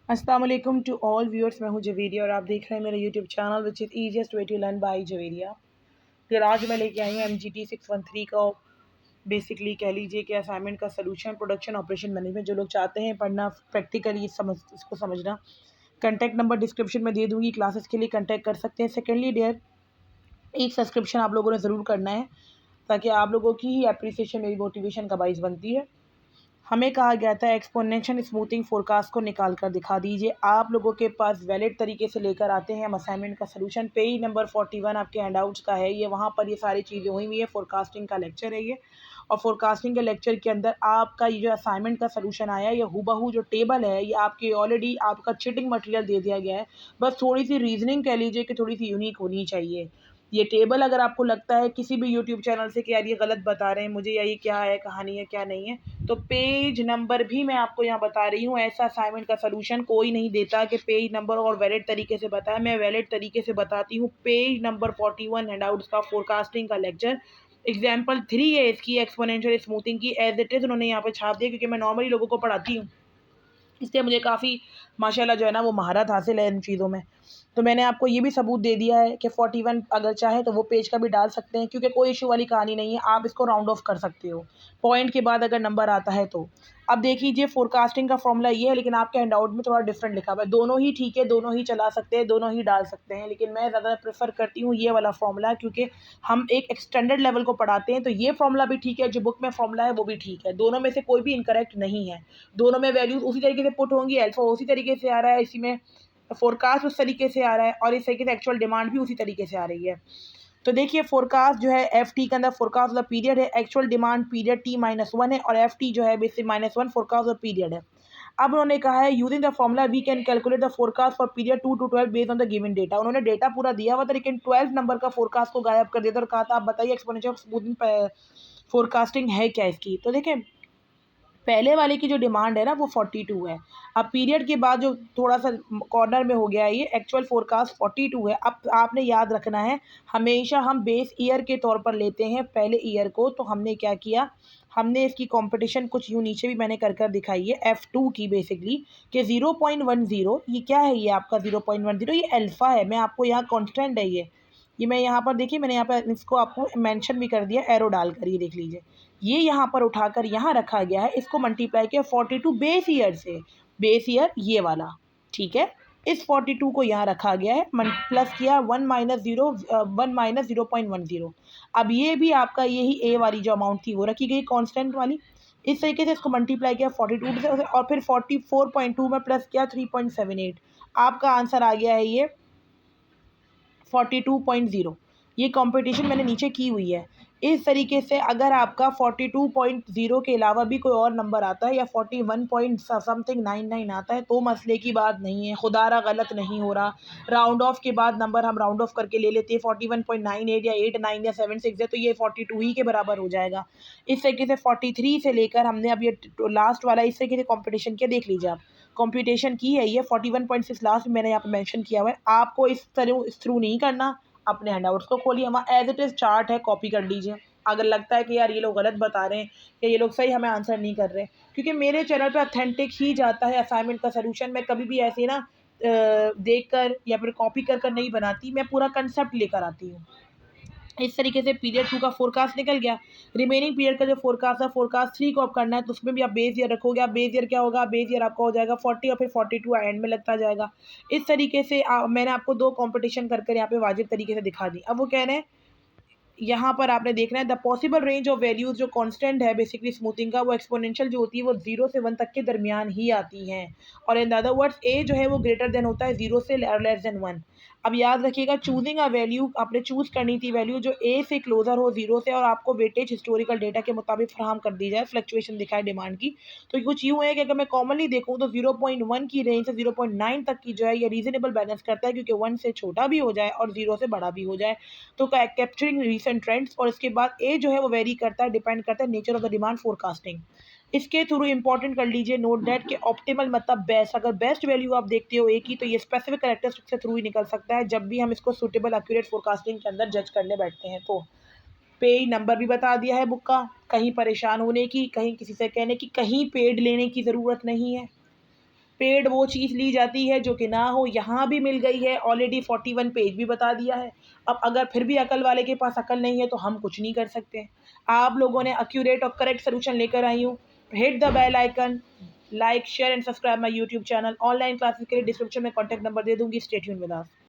अस्सलाम वालेकुम to all viewers. मैं हूं जवेरिया और आप देख रहे हैं मेरा YouTube channel which is easiest way to learn by Javeria. फिर आज मैं लेके आई हूँ MGT 613 का बेसिकली कह लीजिए कि असाइनमेंट का सलूशन प्रोडक्शन ऑपरेशन मैनेजमेंट। जो लोग चाहते हैं पढ़ना प्रैक्टिकली इसको समझना, कंटेक्ट नंबर डिस्क्रिप्शन में दे दूँगी, क्लासेस के लिए कंटेक्ट कर सकते हैं। सेकेंडली डियर, एक सब्सक्रिप्शन आप लोगों ने ज़रूर करना है ताकि आप लोगों की ही एप्रिसिएशन मेरी मोटिवेशन का बाइस बनती है। हमें कहा गया था एक्सपोनेंशियल स्मूथिंग फोरकास्ट को निकाल कर दिखा दीजिए। आप लोगों के पास वैलिड तरीके से लेकर आते हैं हम असाइनमेंट का सलूशन। पेज नंबर 41 आपके हैंडआउट्स का है ये, वहाँ पर ये सारी चीज़ें हुई हुई है। फोरकास्टिंग का लेक्चर है ये, और फोरकास्टिंग के लेक्चर के अंदर आपका ये जो असाइनमेंट का सलूशन आया है, ये हूबहू जो टेबल है ये आपके ऑलरेडी आपका चीटिंग मटेरियल दे दिया गया है। बस थोड़ी सी रीजनिंग कह लीजिए कि थोड़ी सी यूनिक होनी चाहिए। ये टेबल अगर आपको लगता है किसी भी यूट्यूब चैनल से कि यार ये गलत बता रहे हैं मुझे, या ये क्या है, कहानी है क्या नहीं है, तो पेज नंबर भी मैं आपको यहाँ बता रही हूँ। ऐसा असाइनमेंट का सलूशन कोई नहीं देता कि पेज नंबर और वैलिड तरीके से बताया। मैं वैलिड तरीके से बताती हूँ। पेज नंबर 41 हैंडआउट्स का फोरकास्टिंग का लेक्चर, एग्जाम्पल 3 है इसकी, एक्सपोनेंशियल स्मूथिंग की, एज इट इज़ उन्होंने यहाँ पे छाप दिया क्योंकि मैं नॉर्मली लोगों को पढ़ाती हूँ, इसलिए मुझे काफ़ी माशाल्लाह जो है ना वो महारत हासिल है इन चीज़ों में। तो मैंने आपको ये भी सबूत दे दिया है कि 41 अगर चाहे तो वो पेज का भी डाल सकते हैं, क्योंकि कोई इशू वाली कहानी नहीं है। आप इसको राउंड ऑफ कर सकते हो पॉइंट के बाद अगर नंबर आता है तो। अब देख लीजिए फोरकास्टिंग का फॉर्मूला ये है, लेकिन आपके हैंडआउट में थोड़ा डिफरेंट लिखा हुआ है। दोनों ही ठीक है, दोनों ही चला सकते हैं, दोनों ही डाल सकते हैं, लेकिन मैं ज़्यादा प्रेफर करती हूँ ये वाला फॉर्मूला, क्योंकि हम एक एक्सटेंडेड लेवल को पढ़ाते हैं। तो ये फॉर्मूला भी ठीक है, जो बुक में फॉर्मूला है वो भी ठीक है, दोनों में से कोई भी इनकरेक्ट नहीं है। दोनों में वैल्यूज उसी तरीके से पुट होंगी, अल्फा उसी तरीके से आ रहा है, इसी में फोरकास्ट उस तरीके से आ रहा है, और इस तरीके से एक्चुअल डिमांड भी उसी तरीके से आ रही है। तो देखिए फोरकास्ट जो है एफ टी के अंदर फोरकास्ट द पीरियड है, एक्चुअल डिमांड पीरियड T-1 है, और एफ टी जो है बेसिक -1 फोरकास्ट द पीरियड है। अब उन्होंने कहा है using the formula we can calculate the forecast for period 2 to 12 based on the given data. उन्होंने डेटा पूरा दिया हुआ था, लेकिन 12 नंबर का फोरकास्ट को गायब कर दिया था और कहा था आप बताइए एक्सपोनेंशियल स्मूथिंग फोरकास्टिंग है क्या इसकी। तो देखिए पहले वाले की जो डिमांड है ना वो 42 है। अब पीरियड के बाद जो थोड़ा सा कॉर्नर में हो गया है, ये एक्चुअल फोरकास्ट 42 है। अब आपने याद रखना है, हमेशा हम बेस ईयर के तौर पर लेते हैं पहले ईयर को। तो हमने क्या किया, हमने इसकी कंपटीशन कुछ यूँ नीचे भी मैंने कर दिखाई है F2 की, बेसिकली कि 0.10 ये क्या है, ये आपका 0.10 ये अल्फ़ा है। मैं आपको यहाँ कॉन्स्टेंट है ये मैं यहाँ पर देखिए, मैंने यहाँ पर इसको आपको मेंशन भी कर दिया एरो डालकर, ये देख लीजिए। ये यहाँ पर उठाकर यहाँ रखा गया है, इसको मल्टीप्लाई किया 42 बेस ईयर से, बेस ईयर ये वाला, ठीक है। इस 42 को यहाँ रखा गया है, प्लस किया 1 - 0.10। अब ये भी आपका यही ए वाली जो अमाउंट थी वो रखी गई कांस्टेंट वाली। इस तरीके से इसको मल्टीप्लाई किया 42 से, और फिर 44.2 में प्लस किया 3.78। आपका आंसर आ गया है ये 42.0। ये कंपटीशन मैंने नीचे की हुई है। इस तरीके से अगर आपका 42.0 के अलावा भी कोई और नंबर आता है, या 41 पॉइंट समथिंग 99 आता है, तो मसले की बात नहीं है, खुदारा गलत नहीं हो रहा। राउंड ऑफ के बाद नंबर हम राउंड ऑफ करके ले लेते हैं, 41.98 या 89 या 76 है तो ये 42 ही के बराबर हो जाएगा। इस तरीके से 43 से लेकर हमने अब ये लास्ट वाला इस तरीके से कॉम्पिटिशन किया, देख लीजिए आप कंप्यूटेशन की है ये 41.6 लास्ट मैंने यहाँ पे मेंशन किया हुआ है। आपको इस थ्रू नहीं करना, अपने हैंडआउट्स को खोलिए, वहाँ एज इट इज़ चार्ट है, कॉपी कर लीजिए। अगर लगता है कि यार ये लोग गलत बता रहे हैं या ये लोग सही हमें आंसर नहीं कर रहे, क्योंकि मेरे चैनल पे ऑथेंटिक ही जाता है असाइनमेंट का सलूशन। मैं कभी भी ऐसे ना देख कर या फिर कॉपी कर कर नहीं बनाती, मैं पूरा कंसेप्ट लेकर आती हूँ। इस तरीके से पीरियड 2 का फोरकास्ट निकल गया। रिमेनिंग पीरियड का जो फोरकास्ट है, फोरकास्ट 3 को आप करना है, तो उसमें भी आप बेस ईयर रखोगे। आप बेस ईयर क्या होगा, बेस ईयर आपका हो जाएगा 40 और फिर 42 एंड में लगता जाएगा। इस तरीके से मैंने आपको 2 कॉम्पिटिशन कर यहाँ पे वाजिब तरीके से दिखा दी। अब वो कह रहे हैं यहाँ पर आपने देखना है the possible range of values जो कांस्टेंट है बेसिकली स्मूथिंग का, वो एक्सपोनेंशियल जो होती है वो 0 से 1 तक के दरमियान ही आती हैं, और इन अदर वर्ड्स ए जो है वो ग्रेटर देन होता है 0 से लेस देन 1। अब याद रखिएगा, चूजिंग अ वैल्यू आपने चूज करनी थी वैल्यू जो ए से क्लोजर हो 0 से, और आपको वेटेज हिस्टोरिकल डेटा के मुताबिक फराहम कर दी जाए, फ्लक्चुएशन दिखाए डिमांड की। तो कुछ यूँ है कि अगर मैं कॉमनली देखूँ तो 0.1 की रेंज से 0.9 तक की जो है ये रीजनेबल बैलेंस करता है, क्योंकि 1 से छोटा भी हो जाए और 0 से बड़ा भी हो जाए। तो कैप्चरिंग रीसेंट ट्रेंड्स, और इसके बाद ए जो है वो वेरी करता है, डिपेंड करता है nature of the demand forecasting. इसके थ्रू इंपॉर्टेंट कर लीजिए नोट दैट कि ऑप्टिमल मतलब बेस्ट, अगर बेस्ट वैल्यू आप देखते हो ए की, तो ये स्पेसिफिक कैरेक्टरिस्टिक से थ्रू ही निकल सकता है जब भी हम इसको सुटेबल एक्यूरेट फोरकास्टिंग के अंदर जज करने बैठते हैं। तो पेज नंबर भी बता दिया है बुक का, कहीं परेशान होने की, कहीं किसी से कहने की, कहीं पेड लेने की ज़रूरत नहीं है। पेड वो चीज़ ली जाती है जो कि ना हो, यहाँ भी मिल गई है, ऑलरेडी 41 पेज भी बता दिया है। अब अगर फिर भी अकल वाले के पास अकल नहीं है तो हम कुछ नहीं कर सकते। आप लोगों ने एक्यूरेट और करेक्ट सॉल्यूशन लेकर आई हूँ। Hit the bell icon, like, share and subscribe my YouTube channel. Online classes के लिए डिस्क्रिप्शन में कॉन्टैक्ट नंबर दे दूँगी। Stay tuned with us.